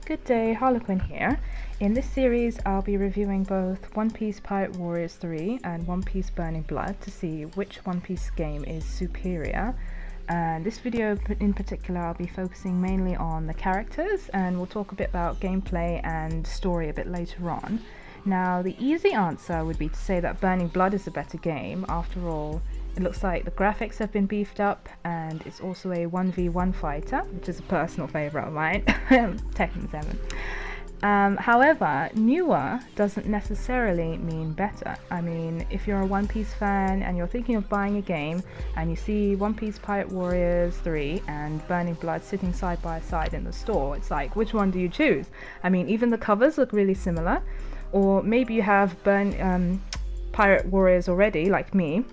Good day, Harlequin here. In this series, I'll be reviewing both One Piece Pirate Warriors 3 and One Piece Burning Blood to see which One Piece game is superior. And this video in particular, I'll be focusing mainly on the characters, and we'll talk a bit about gameplay and story a bit later on. Now, the easy answer would be to say that Burning Blood is a better game. After all, it looks like the graphics have been beefed up, and it's also a 1v1 fighter, which is a personal favourite of mine, Tekken 7. However, newer doesn't necessarily mean better. I mean, if you're a One Piece fan and you're thinking of buying a game and you see One Piece Pirate Warriors 3 and Burning Blood sitting side by side in the store, it's like, which one do you choose? I mean, even the covers look really similar. Or maybe you have Pirate Warriors already, like me,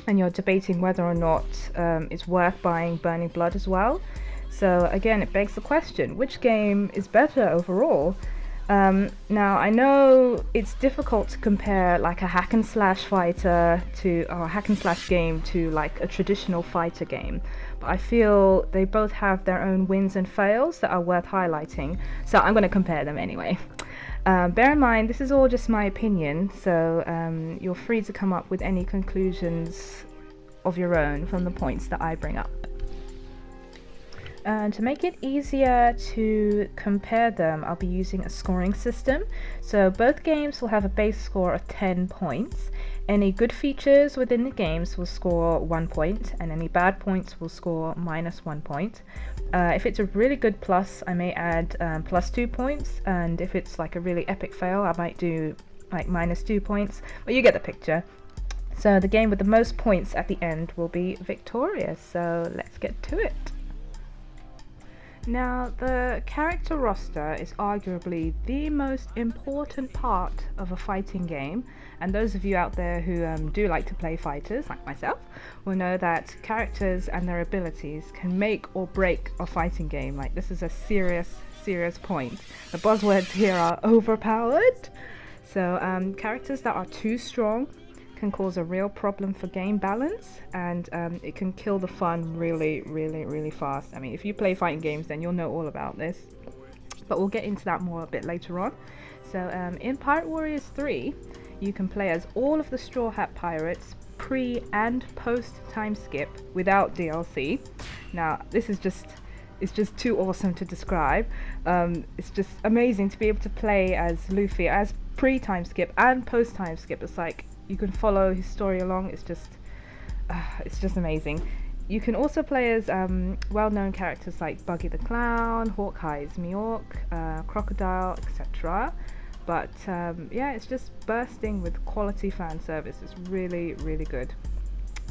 and you're debating whether or not it's worth buying Burning Blood as well. So again, it begs the question, which game is better overall? Now, I know it's difficult to compare like a hack and slash fighter to, or a hack and slash game to like a traditional fighter game, but I feel they both have their own wins and fails that are worth highlighting, so I'm going to compare them anyway. Bear in mind, this is all just my opinion, so you're free to come up with any conclusions of your own from the points that I bring up. To make it easier to compare them, I'll be using a scoring system. So both games will have a base score of 10 points. Any good features within the games will score 1 point, and any bad points will score -1 point. If it's a really good plus, I may add +2 points, and if it's like a really epic fail, I might do like -2 points, but you get the picture. So the game with the most points at the end will be victorious, so let's get to it. Now, the character roster is arguably the most important part of a fighting game, and those of you out there who do like to play fighters, like myself, will know that characters and their abilities can make or break a fighting game. Like, this is a serious point. The buzzwords here are overpowered. So characters that are too strong can cause a real problem for game balance, and it can kill the fun really fast. I mean, if you play fighting games, then you'll know all about this, but we'll get into that more a bit later on. So in Pirate Warriors 3, you can play as all of the Straw Hat Pirates pre and post time skip without DLC. Now, this is it's just too awesome to describe. It's just amazing to be able to play as Luffy as pre time skip and post time skip. It's like you can follow his story along. It's just amazing. You can also play as well-known characters like Buggy the Clown, Hawkeye's Mihawk, Crocodile, etc. But yeah, it's just bursting with quality fan service. It's really good.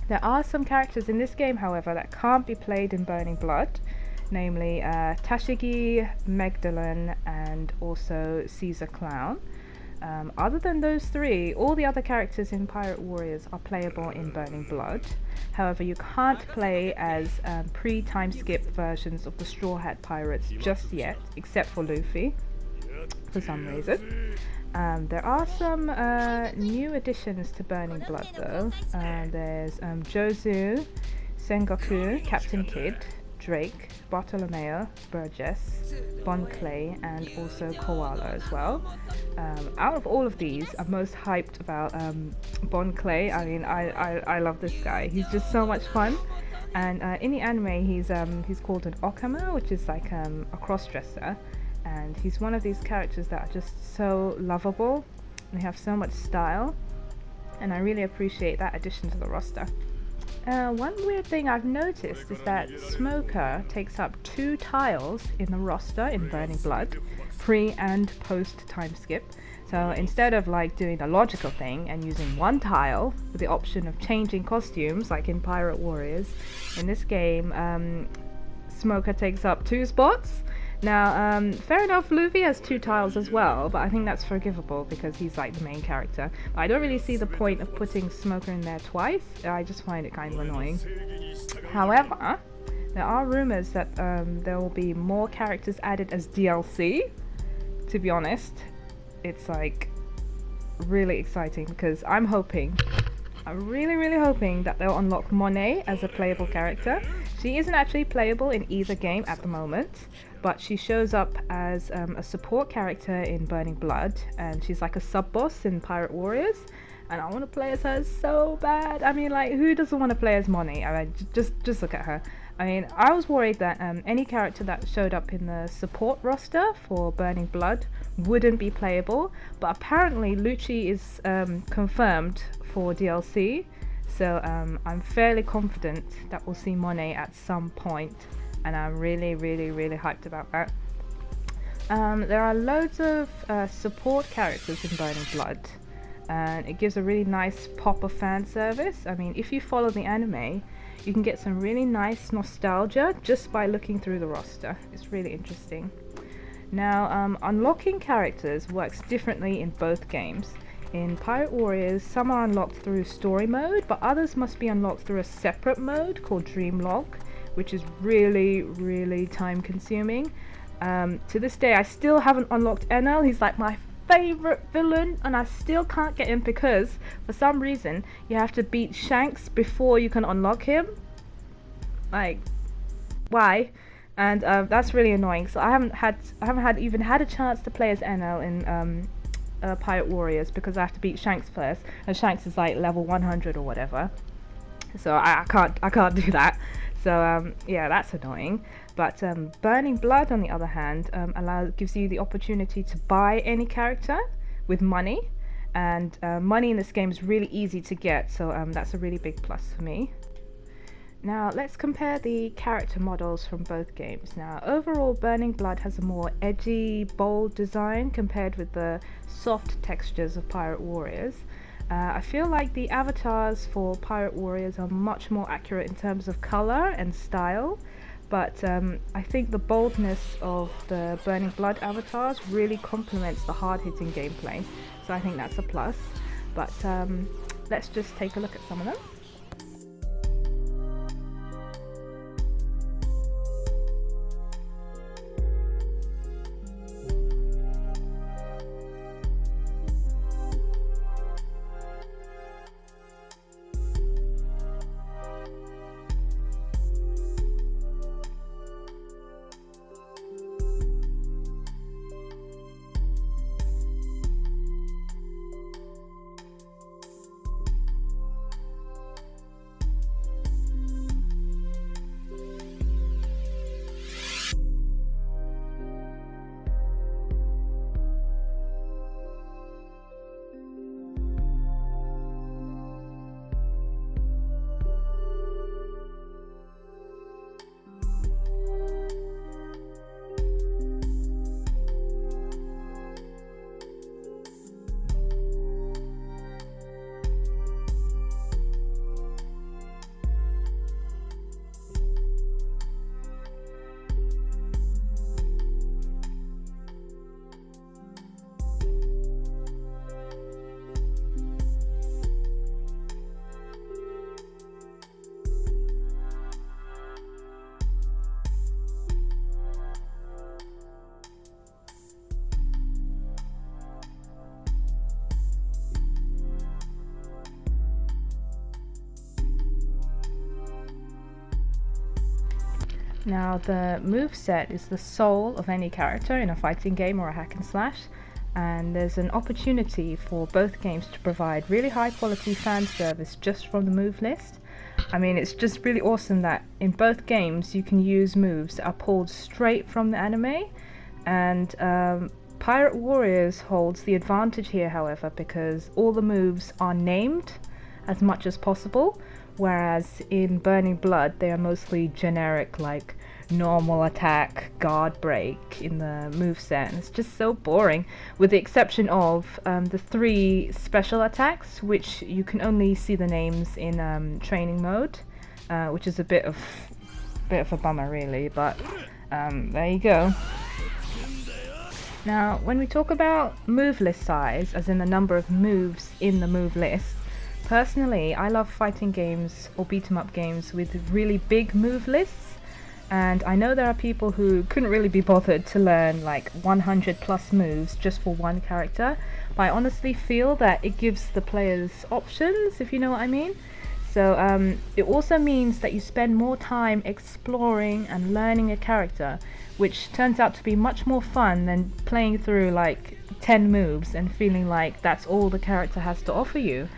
There are some characters in this game, however, that can't be played in Burning Blood, namely Tashigi, Magdalene, and also Caesar Clown. Other than those three, all the other characters in Pirate Warriors are playable in Burning Blood. However, you can't play as pre-time skip versions of the Straw Hat Pirates just yet, except for Luffy, for some reason. There are some new additions to Burning Blood though. There's Jozu, Sengoku, Captain Kidd, Drake, Bartolomeo, Burgess, Bon Clay, and also Koala as well. Out of all of these, I'm most hyped about Bon Clay. I mean, I love this guy. He's just so much fun. And in the anime, he's called an Okama, which is like a cross-dresser. And he's one of these characters that are just so lovable. They have so much style. And I really appreciate that addition to the roster. One weird thing I've noticed is that Smoker takes up 2 tiles in the roster in Burning Blood, pre and post time skip. So instead of like doing the logical thing and using 1 tile with the option of changing costumes like in Pirate Warriors, in this game Smoker takes up 2 spots. Now, fair enough, Luffy has 2 tiles as well, but I think that's forgivable because he's like the main character. But I don't really see the point of putting Smoker in there twice. I just find it kind of annoying. However, there are rumors that there will be more characters added as DLC. To be honest, it's like really exciting because I'm really hoping that they'll unlock Monet as a playable character. She isn't actually playable in either game at the moment, but she shows up as a support character in Burning Blood, and she's like a sub-boss in Pirate Warriors, and I want to play as her so bad. I mean, like, who doesn't want to play as Moni? I mean, just look at her. I mean, I was worried that any character that showed up in the support roster for Burning Blood wouldn't be playable, but apparently Lucci is confirmed for DLC, so I'm fairly confident that we'll see Monet at some point, and I'm really hyped about that. There are loads of support characters in Burning Blood, and it gives a really nice pop of fan service. I mean, if you follow the anime, you can get some really nice nostalgia just by looking through the roster. It's really interesting. Now, unlocking characters works differently in both games. In Pirate Warriors, some are unlocked through story mode, but others must be unlocked through a separate mode called Dream Log, which is really time consuming. To this day, I still haven't unlocked Enel. He's like my favorite villain, and I still can't get him because for some reason you have to beat Shanks before you can unlock him. Like, why? And that's really annoying. So I haven't even had a chance to play as Enel in Pirate Warriors because I have to beat Shanks first, and Shanks is like level 100 or whatever. So I can't do that. So yeah, that's annoying. But Burning Blood, on the other hand, gives you the opportunity to buy any character with money, and money in this game is really easy to get. So that's a really big plus for me. Now let's compare the character models from both games. Now overall, Burning Blood has a more edgy, bold design compared with the soft textures of Pirate Warriors. I feel like the avatars for Pirate Warriors are much more accurate in terms of color and style, but I think the boldness of the Burning Blood avatars really complements the hard-hitting gameplay, so I think that's a plus. But let's just take a look at some of them. Now the moveset is the soul of any character in a fighting game or a hack and slash, and there's an opportunity for both games to provide really high quality fan service just from the move list. I mean, it's just really awesome that in both games you can use moves that are pulled straight from the anime, and Pirate Warriors holds the advantage here, however, because all the moves are named as much as possible, whereas in Burning Blood they are mostly generic, like normal attack, guard break in the moveset, and it's just so boring, with the exception of the 3 special attacks, which you can only see the names in training mode, which is a bit of a bummer really, but there you go. Now when we talk about move list size, as in the number of moves in the move list, personally I love fighting games or beat 'em up games with really big move lists, and I know there are people who couldn't really be bothered to learn like 100 plus moves just for one character, but I honestly feel that it gives the players options, if you know what I mean. So it also means that you spend more time exploring and learning a character, which turns out to be much more fun than playing through like 10 moves and feeling like that's all the character has to offer you.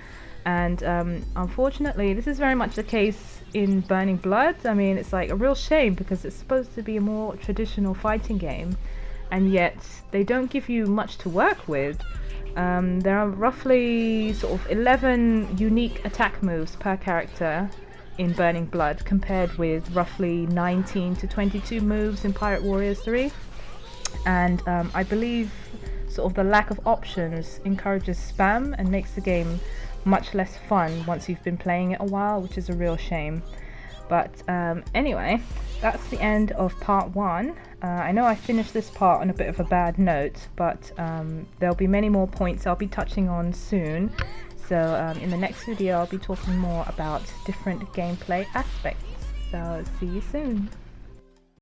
And unfortunately, this is very much the case in Burning Blood. I mean, it's like a real shame because it's supposed to be a more traditional fighting game, and yet they don't give you much to work with. There are roughly sort of 11 unique attack moves per character in Burning Blood, compared with roughly 19 to 22 moves in Pirate Warriors 3. And I believe sort of the lack of options encourages spam and makes the game much less fun once you've been playing it a while, which is a real shame. But anyway, that's the end of part 1. I know I finished this part on a bit of a bad note, but there'll be many more points I'll be touching on soon. So in the next video I'll be talking more about different gameplay aspects. So see you soon.